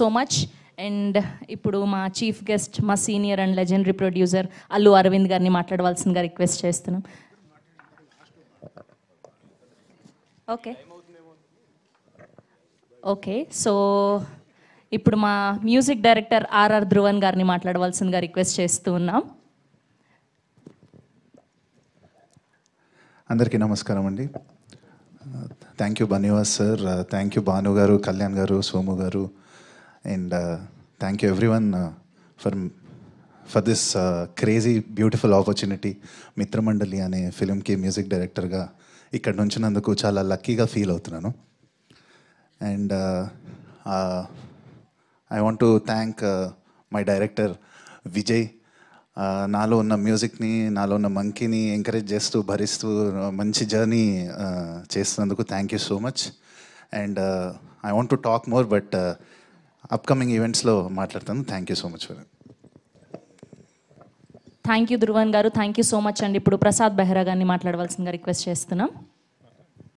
So much. And ఇప్పుడు మా chief guest, మా senior and legendary producer Allu Aravind గారిని మాట్లాడవలసిందిగా రిక్వెస్ట్ చేస్తున్నాం. ఓకే ఓకే సో ఇప్పుడు మా మ్యూజిక్ డైరెక్టర్ ఆర్ఆర్ ధ్రువన్ గారిని మాట్లాడవలసిందిగా రిక్వెస్ట్ చేస్తూ ఉన్నాం. అందరికీ నమస్కారం అండి. థ్యాంక్ యూ బనివాస్ sir, thank you Bhanu garu, Kalyan garu, Somu garu, and thank you everyone for this crazy beautiful opportunity. Mitramandali అనే ఫిలింకి మ్యూజిక్ డైరెక్టర్గా ఇక్కడ నుంచినందుకు చాలా లక్కీగా ఫీల్ అవుతున్నాను. And I want to thank my director Vijay. నాలో ఉన్న మ్యూజిక్ని, నాలో ఉన్న మంకీని ఎంకరేజ్ చేస్తూ, భరిస్తూ మంచి జర్నీ చేస్తున్నందుకు thank you so much. And I want to talk more, but upcoming ఈవెంట్స్లో మాట్లాడతాను. Thank you so much for. Thank you Dhruvan garu, thank you so much అండి. ఇప్పుడు ప్రసాద్ బెహ్రా గారిని మాట్లాడవలసిందిగా రిక్వెస్ట్ చేస్తున్నాం.